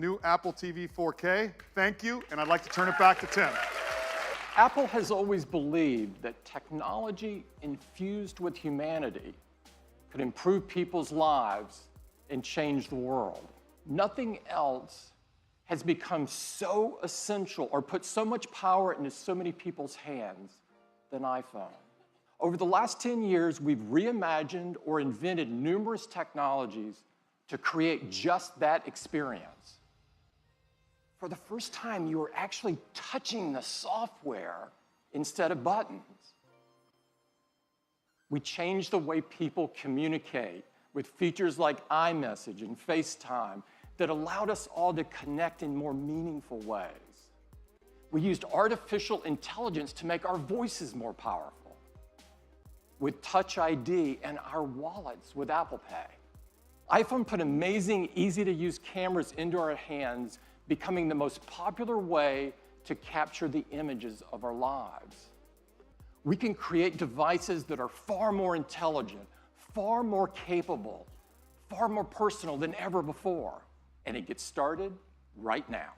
New Apple TV 4K. Thank you, and I'd like to turn it back to Tim. Apple has always believed that technology infused with humanity could improve people's lives and change the world. Nothing else has become so essential or put so much power into so many people's hands than iPhone. Over the last 10 years, we've reimagined or invented numerous technologies to create just that experience. For the first time, you are actually touching the software instead of buttons. We changed the way people communicate with features like iMessage and FaceTime that allowed us all to connect in more meaningful ways. We used artificial intelligence to make our voices more powerful with Touch ID and our wallets with Apple Pay. iPhone put amazing, easy-to-use cameras into our hands, becoming the most popular way to capture the images of our lives. We can create devices that are far more intelligent, far more capable, far more personal than ever before. And it gets started right now.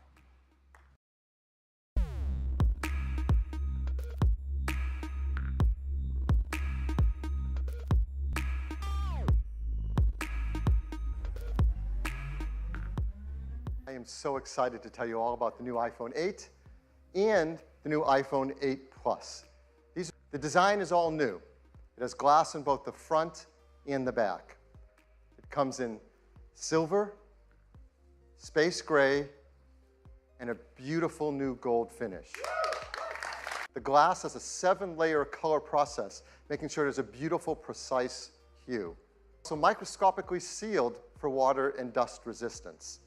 I am so excited to tell you all about the new iPhone 8 and the new iPhone 8 Plus. The design is all new. It has glass in both the front and the back. It comes in silver, space gray, and a beautiful new gold finish. The glass has a 7-layer color process, making sure there's a beautiful, precise hue. So microscopically sealed for water and dust resistance.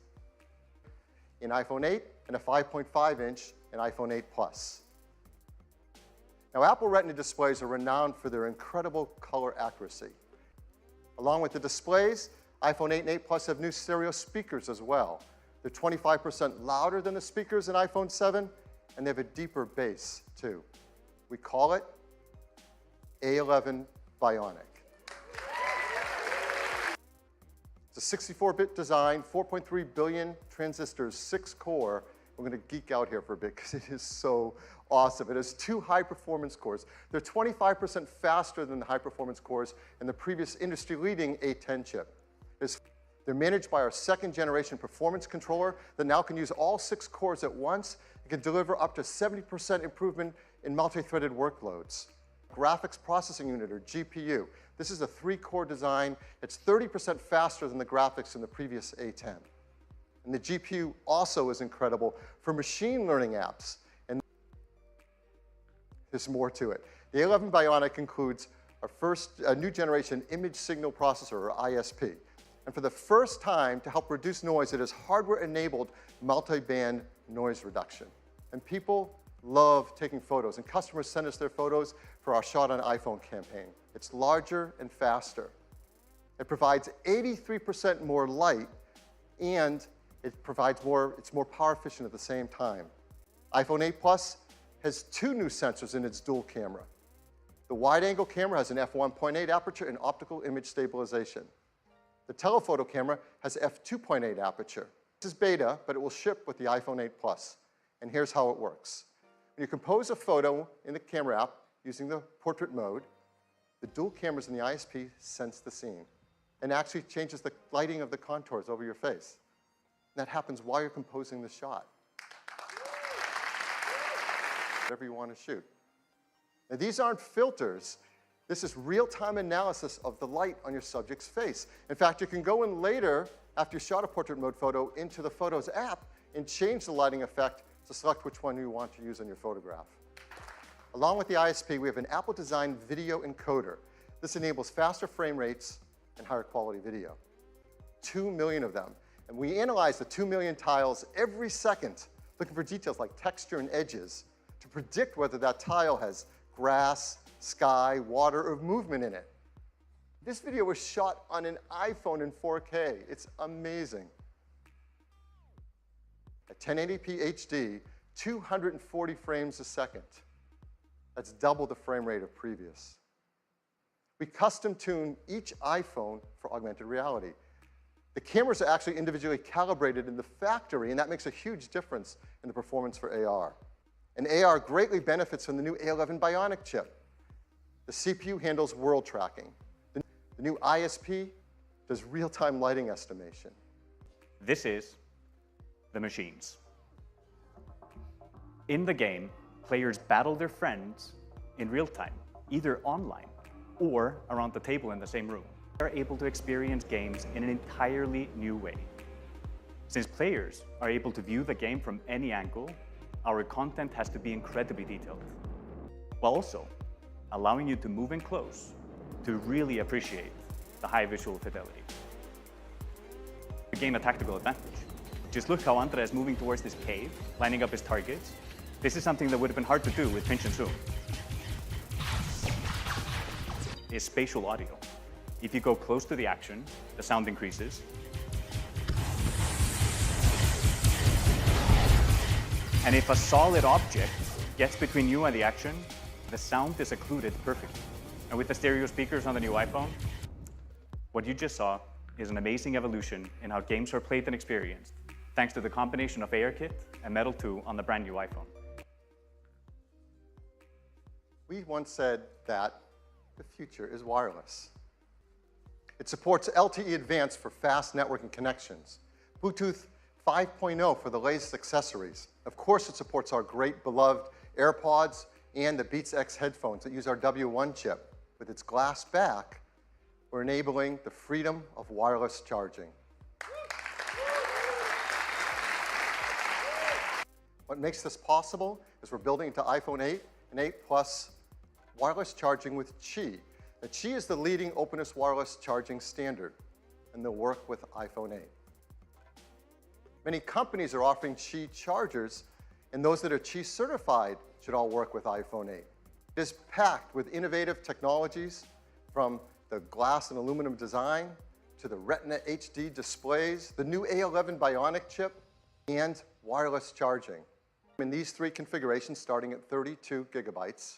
In iPhone 8 and a 5.5-inch in iPhone 8 Plus. Now, Apple Retina displays are renowned for their incredible color accuracy. Along with the displays, iPhone 8 and 8 Plus have new stereo speakers as well. They're 25% louder than the speakers in iPhone 7, and they have a deeper bass, too. We call it A11 Bionic. It's a 64-bit design, 4.3 billion transistors, 6-core. We're going to geek out here for a bit because it is so awesome. It has 2 high-performance cores. They're 25% faster than the high-performance cores in the previous industry-leading A10 chip. They're managed by our 2nd-generation performance controller that now can use all 6 cores at once. It can deliver up to 70% improvement in multi-threaded workloads. Graphics processing unit, or GPU. This is a 3-core design. It's 30% faster than the graphics in the previous A10. And the GPU also is incredible for machine learning apps. And there's more to it. The A11 Bionic includes a new generation image signal processor, or ISP. And for the first time, to help reduce noise, it has hardware-enabled multi-band noise reduction. And people love taking photos, and customers send us their photos for our Shot on iPhone campaign. It's larger and faster. It provides 83% more light, and it's more power efficient at the same time. iPhone 8 Plus has 2 new sensors in its dual camera. The wide-angle camera has an f1.8 aperture and optical image stabilization. The telephoto camera has f2.8 aperture. This is beta, but it will ship with the iPhone 8 Plus. And here's how it works. When you compose a photo in the camera app using the portrait mode, the dual cameras in the ISP sense the scene and actually changes the lighting of the contours over your face. And that happens while you're composing the shot. Whatever you want to shoot. Now, these aren't filters. This is real-time analysis of the light on your subject's face. In fact, you can go in later, after you shot a portrait mode photo, into the Photos app and change the lighting effect to select which one you want to use on your photograph. Along with the ISP, we have an Apple-designed video encoder. This enables faster frame rates and higher quality video. 2 million of them. And we analyze the 2 million tiles every second, looking for details like texture and edges to predict whether that tile has grass, sky, water, or movement in it. This video was shot on an iPhone in 4K. It's amazing. At 1080p HD, 240 frames a second. That's double the frame rate of previous. We custom tune each iPhone for augmented reality. The cameras are actually individually calibrated in the factory, and that makes a huge difference in the performance for AR. And AR greatly benefits from the new A11 Bionic chip. The CPU handles world tracking. The new ISP does real-time lighting estimation. This is the machines. In the game, players battle their friends in real time, either online or around the table in the same room. They are able to experience games in an entirely new way. Since players are able to view the game from any angle, our content has to be incredibly detailed, while also allowing you to move in close to really appreciate the high visual fidelity. To gain a tactical advantage. Just look how Andre is moving towards this cave, lining up his targets. This is something that would have been hard to do with pinch and zoom. Is spatial audio. If you go close to the action, the sound increases. And if a solid object gets between you and the action, the sound is occluded perfectly. And with the stereo speakers on the new iPhone, what you just saw is an amazing evolution in how games are played and experienced, thanks to the combination of ARKit and Metal 2 on the brand new iPhone. We once said that the future is wireless. It supports LTE Advanced for fast networking connections, Bluetooth 5.0 for the latest accessories. Of course, it supports our great beloved AirPods and the Beats X headphones that use our W1 chip. With its glass back, we're enabling the freedom of wireless charging. What makes this possible is we're building into iPhone 8 and 8 Plus wireless charging with Qi. Now, Qi is the leading openness wireless charging standard, and they'll work with iPhone 8. Many companies are offering Qi chargers, and those that are Qi certified should all work with iPhone 8. It is packed with innovative technologies, from the glass and aluminum design to the Retina HD displays, the new A11 Bionic chip, and wireless charging. In these three configurations, starting at 32 gigabytes,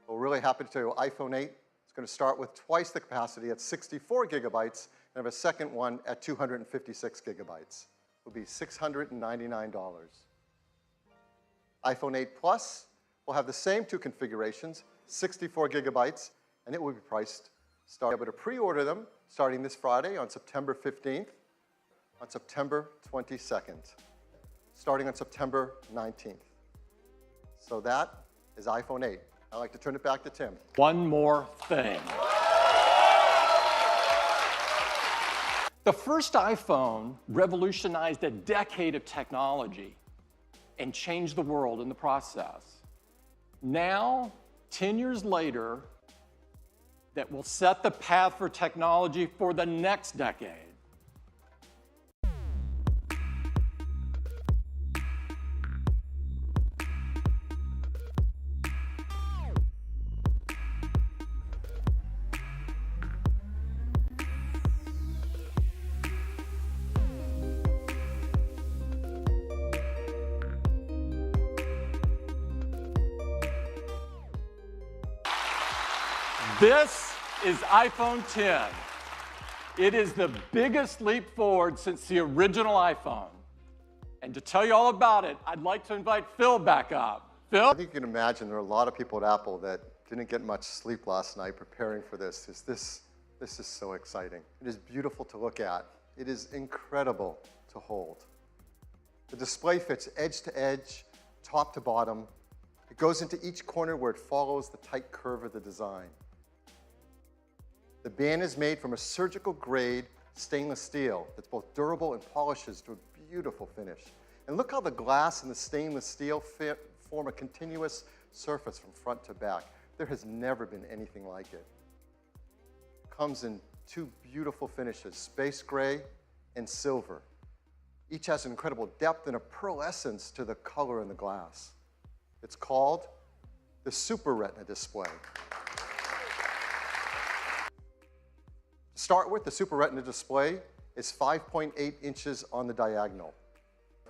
we're really happy to tell you iPhone 8 is going to start with twice the capacity at 64 gigabytes and have a second one at 256 gigabytes. It will be $699. iPhone 8 Plus will have the same two configurations, 64 gigabytes, and it will be priced. You'll be able to pre-order them starting this Friday on September 15th, on September 22nd, starting on September 19th. So that is iPhone 8. I'd like to turn it back to Tim. One more thing. The first iPhone revolutionized a decade of technology and changed the world in the process. Now, 10 years later, that will set the path for technology for the next decade. This is iPhone 10. It is the biggest leap forward since the original iPhone. And to tell you all about it, I'd like to invite Phil back up. Phil? I think you can imagine there are a lot of people at Apple that didn't get much sleep last night preparing for this. This is so exciting. It is beautiful to look at. It is incredible to hold. The display fits edge to edge, top to bottom. It goes into each corner where it follows the tight curve of the design. The band is made from a surgical grade stainless steel that's both durable and polishes to a beautiful finish. And look how the glass and the stainless steel form a continuous surface from front to back. There has never been anything like it. It comes in two beautiful finishes, space gray and silver. Each has an incredible depth and a pearlescence to the color in the glass. It's called the Super Retina display. To start with, the Super Retina display is 5.8 inches on the diagonal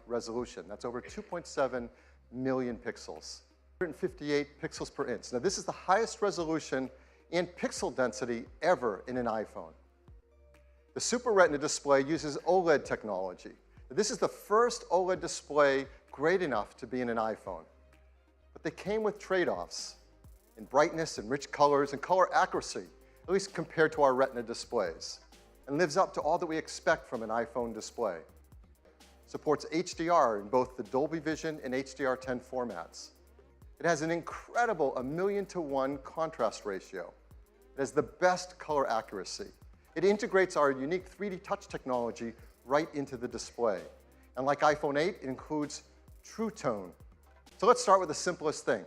resolution. That's over 2.7 million pixels, 158 pixels per inch. Now, this is the highest resolution and pixel density ever in an iPhone. The Super Retina display uses OLED technology. This is the first OLED display great enough to be in an iPhone. But they came with trade-offs in brightness and rich colors and color accuracy, at least compared to our Retina displays, and lives up to all that we expect from an iPhone display. Supports HDR in both the Dolby Vision and HDR10 formats. It has an incredible 1,000,000 to 1 contrast ratio. It has the best color accuracy. It integrates our unique 3D touch technology right into the display. And like iPhone 8, it includes True Tone. So let's start with the simplest thing.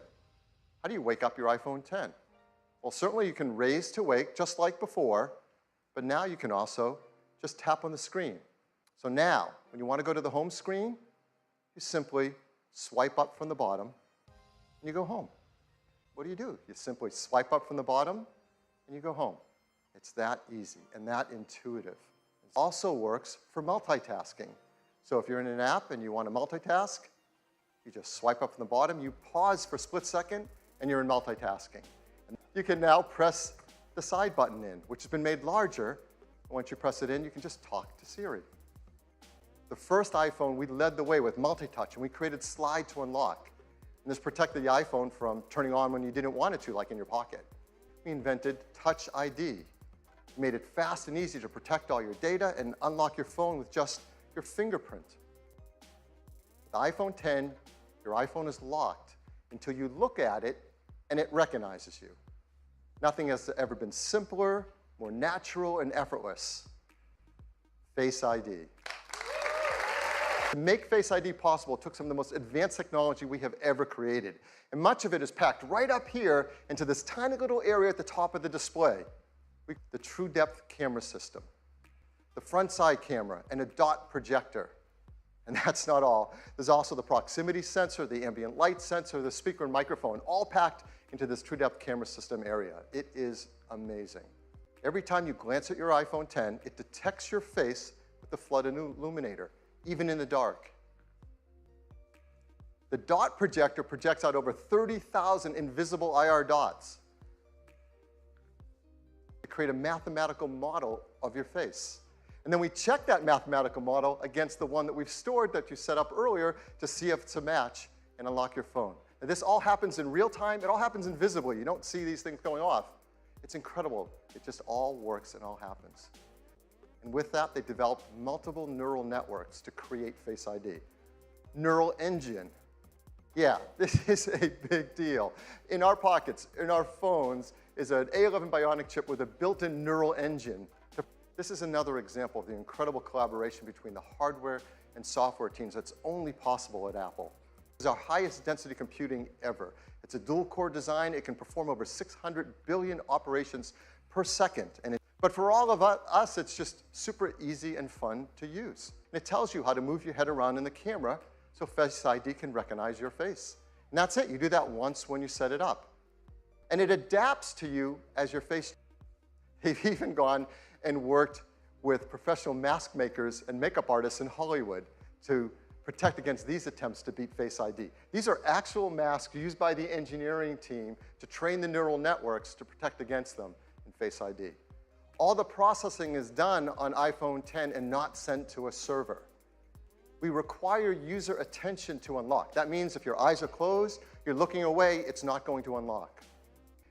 How do you wake up your iPhone 10? Well, certainly you can raise to wake just like before, but now you can also just tap on the screen. So now, when you want to go to the home screen, you simply swipe up from the bottom and you go home. What do? You simply swipe up from the bottom and you go home. It's that easy and that intuitive. It also works for multitasking. So if you're in an app and you want to multitask, you just swipe up from the bottom, you pause for a split second, and you're in multitasking. And you can now press the side button in, which has been made larger. Once you press it in, you can just talk to Siri. The first iPhone, we led the way with multi-touch, and we created Slide to Unlock. And this protected the iPhone from turning on when you didn't want it to, like in your pocket. We invented Touch ID. We made it fast and easy to protect all your data and unlock your phone with just your fingerprint. With the iPhone 10, your iPhone is locked until you look at it and it recognizes you. Nothing has ever been simpler, more natural, and effortless. Face ID. To make Face ID possible, it took some of the most advanced technology we have ever created. And much of it is packed right up here into this tiny little area at the top of the display. The True Depth camera system, the front side camera, and a dot projector. And that's not all. There's also the proximity sensor, the ambient light sensor, the speaker and microphone, all packed into this True Depth camera system area. It is amazing. Every time you glance at your iPhone 10, it detects your face with the flood illuminator, even in the dark. The dot projector projects out over 30,000 invisible IR dots to create a mathematical model of your face. And then we check that mathematical model against the one that we've stored that you set up earlier to see if it's a match and unlock your phone. And this all happens in real time. It all happens invisibly. You don't see these things going off. It's incredible. It just all works and all happens. And with that, they developed multiple neural networks to create Face ID. Neural engine. Yeah, this is a big deal. In our pockets, in our phones, is an A11 Bionic chip with a built-in neural engine. This is another example of the incredible collaboration between the hardware and software teams that's only possible at Apple. It's our highest density computing ever. It's a dual-core design. It can perform over 600 billion operations per second. But for all of us, it's just super easy and fun to use. And it tells you how to move your head around in the camera so Face ID can recognize your face. And that's it. You do that once when you set it up. And it adapts to you as your face. They've even gone and worked with professional mask makers and makeup artists in Hollywood to protect against these attempts to beat Face ID. These are actual masks used by the engineering team to train the neural networks to protect against them in Face ID. All the processing is done on iPhone 10 and not sent to a server. We require user attention to unlock. That means if your eyes are closed, you're looking away, it's not going to unlock.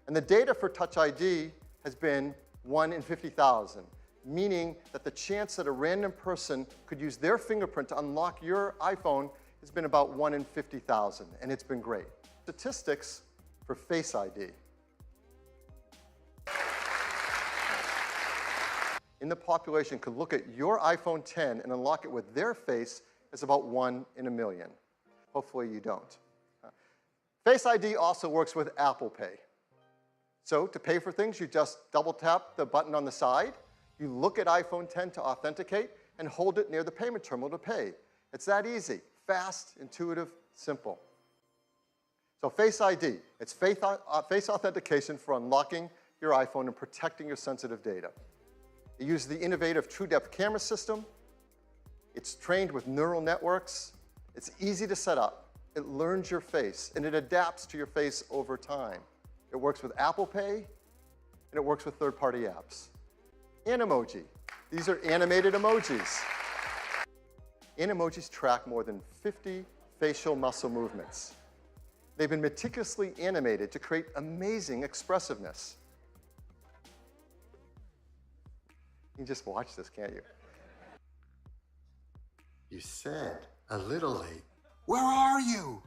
And the data for Touch ID has been 1 in 50,000, meaning that the chance that a random person could use their fingerprint to unlock your iPhone has been about 1 in 50,000, and it's been great. Statistics for Face ID. In the population could look at your iPhone 10 and unlock it with their face is about 1 in a million. Hopefully you don't. Face ID also works with Apple Pay. So to pay for things, you just double tap the button on the side, you look at iPhone 10 to authenticate, and hold it near the payment terminal to pay. It's that easy, fast, intuitive, simple. So Face ID, it's face authentication for unlocking your iPhone and protecting your sensitive data. It uses the innovative True Depth camera system. It's trained with neural networks. It's easy to set up. It learns your face, and it adapts to your face over time. It works with Apple Pay, and it works with third-party apps. Emoji. These are animated emojis. Animojis track more than 50 facial muscle movements. They've been meticulously animated to create amazing expressiveness. You can just watch this, can't you? You said a little late. Where are you?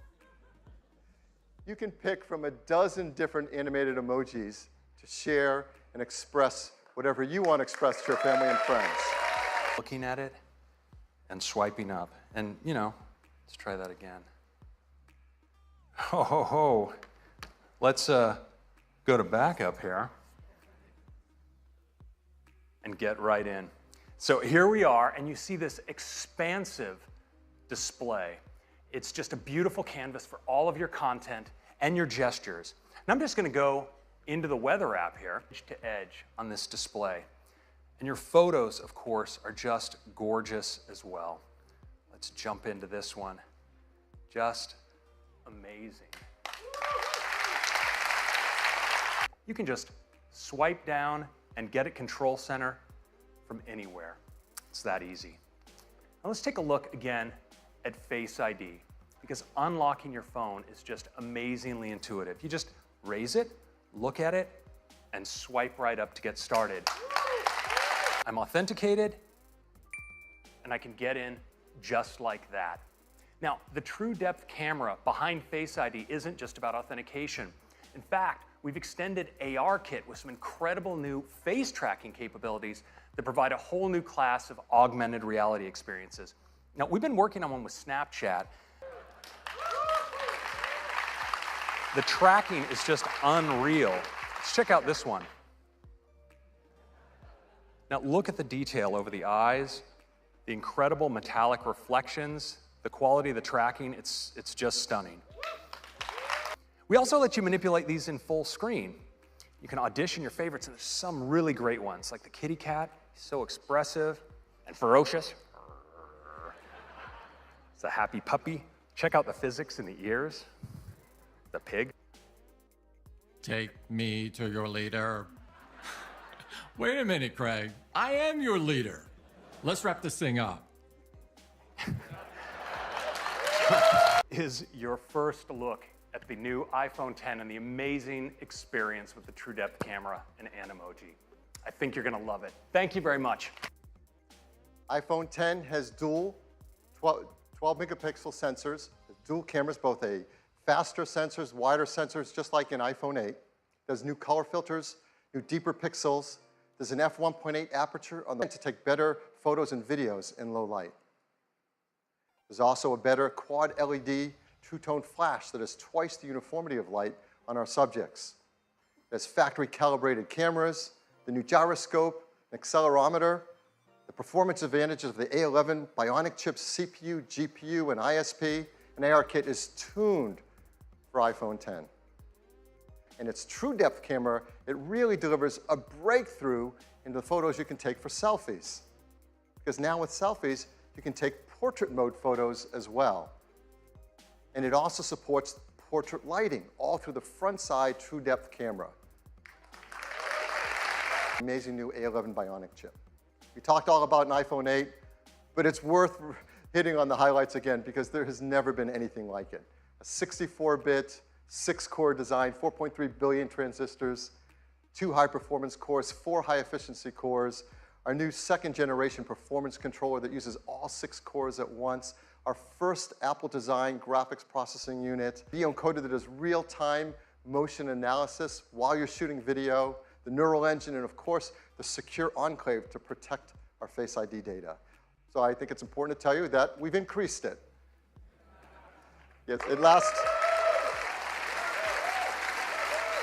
You can pick from a dozen different animated emojis to share and express whatever you want to express to your family and friends. Looking at it and swiping up. And, you know, let's try that again. Ho, ho, ho. Let's go to backup here and get right in. So here we are, and you see this expansive display. It's just a beautiful canvas for all of your content and your gestures. And I'm just going to go into the weather app here, edge to edge on this display. And your photos, of course, are just gorgeous as well. Let's jump into this one. Just amazing. You can just swipe down and get at Control Center from anywhere. It's that easy. Now let's take a look again at Face ID, because unlocking your phone is just amazingly intuitive. You just raise it, look at it, and swipe right up to get started. I'm authenticated, and I can get in just like that. Now, the True Depth camera behind Face ID isn't just about authentication. In fact, we've extended ARKit with some incredible new face tracking capabilities that provide a whole new class of augmented reality experiences. Now, we've been working on one with Snapchat. The tracking is just unreal. Let's check out this one. Now, look at the detail over the eyes, the incredible metallic reflections, the quality of the tracking, it's just stunning. We also let you manipulate these in full screen. You can audition your favorites, and there's some really great ones, like the kitty cat, so expressive and ferocious. It's a happy puppy. Check out the physics in the ears. The pig. Take me to your leader. Wait a minute, Craig. I am your leader. Let's wrap this thing up. Is your first look at the new iPhone X and the amazing experience with the True Depth camera and Animoji. I think you're going to love it. Thank you very much. iPhone X has dual 12 megapixel sensors, dual cameras, both a faster sensors, wider sensors, just like in iPhone 8. There's new color filters, new deeper pixels. There's an f1.8 aperture on the to take better photos and videos in low light. There's also a better quad LED true-tone flash that has twice the uniformity of light on our subjects. There's factory-calibrated cameras, the new gyroscope, an accelerometer, the performance advantages of the A11 Bionic chips CPU, GPU, and ISP, and ARKit is tuned for iPhone X. And its True Depth camera, it really delivers a breakthrough into the photos you can take for selfies. Because now with selfies, you can take portrait mode photos as well. And it also supports portrait lighting, all through the front side True Depth camera. Amazing new A11 Bionic chip. We talked all about an iPhone 8, but it's worth hitting on the highlights again because there has never been anything like it. A 64-bit, 6-core design, 4.3 billion transistors, 2 high-performance cores, 4 high-efficiency cores, our new second-generation performance controller that uses all 6 cores at once, our first Apple-designed graphics processing unit, the encoder that does real-time motion analysis while you're shooting video, the neural engine, and of course, the secure enclave to protect our Face ID data. So I think it's important to tell you that we've increased it. Yes, it lasts.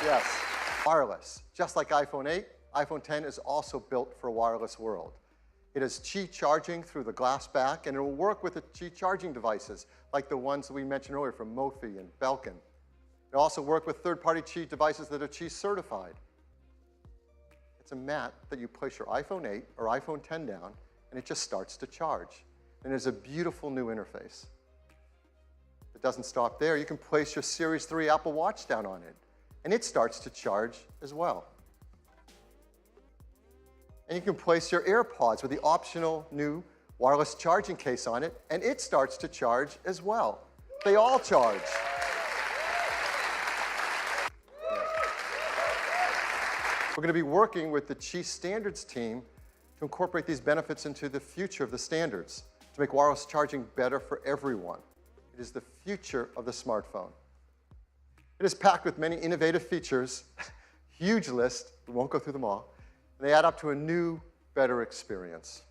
Yes, wireless. Just like iPhone 8, iPhone X is also built for a wireless world. It has Qi charging through the glass back, and it will work with the Qi charging devices, like the ones that we mentioned earlier from Mophie and Belkin. It will also work with third-party Qi devices that are Qi certified. It's a mat that you place your iPhone 8 or iPhone X down, and it just starts to charge. And there's a beautiful new interface. It doesn't stop there. You can place your Series 3 Apple Watch down on it, and it starts to charge as well. And you can place your AirPods with the optional new wireless charging case on it, and it starts to charge as well. They all charge. We're going to be working with the Chief Standards team to incorporate these benefits into the future of the standards, to make wireless charging better for everyone. It is the future of the smartphone. It is packed with many innovative features, huge list, we won't go through them all, and they add up to a new, better experience.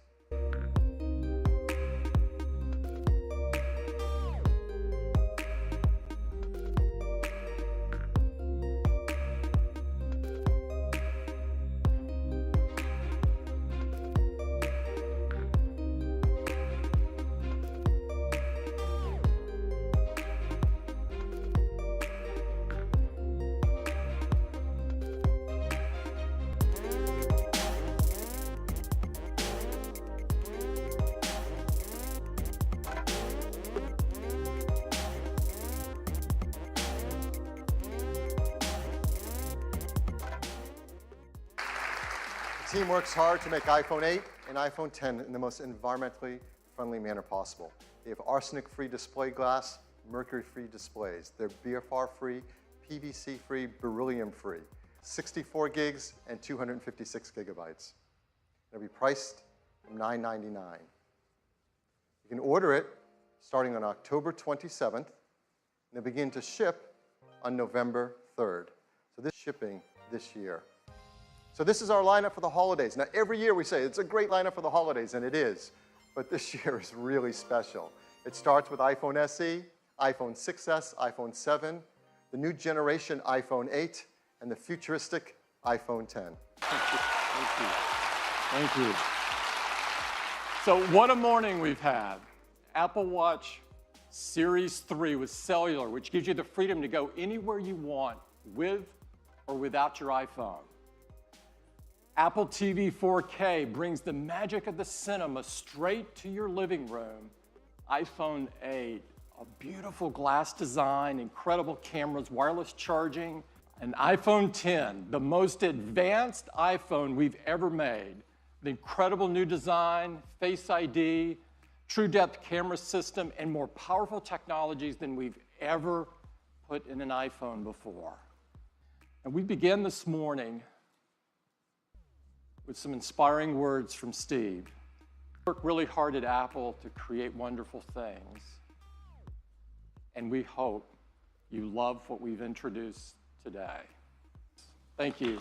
The team works hard to make iPhone 8 and iPhone 10 in the most environmentally friendly manner possible. They have arsenic-free display glass, mercury-free displays. They're BFR-free, PVC-free, beryllium-free, 64 gigs and 256 gigabytes. They'll be priced from $9.99. You can order it starting on October 27th, and they'll begin to ship on November 3rd. So this is shipping this year. So this is our lineup for the holidays. Now, every year we say it's a great lineup for the holidays, and it is. But this year is really special. It starts with iPhone SE, iPhone 6S, iPhone 7, the new generation iPhone 8, and the futuristic iPhone 10. Thank you. Thank you. So what a morning we've had. Apple Watch Series 3 with cellular, which gives you the freedom to go anywhere you want with or without your iPhone. Apple TV 4K brings the magic of the cinema straight to your living room. iPhone 8, a beautiful glass design, incredible cameras, wireless charging. And iPhone 10, the most advanced iPhone we've ever made. The incredible new design, Face ID, true depth camera system, and more powerful technologies than we've ever put in an iPhone before. And we began this morning with some inspiring words from Steve. We worked really hard at Apple to create wonderful things. And we hope you love what we've introduced today. Thank you.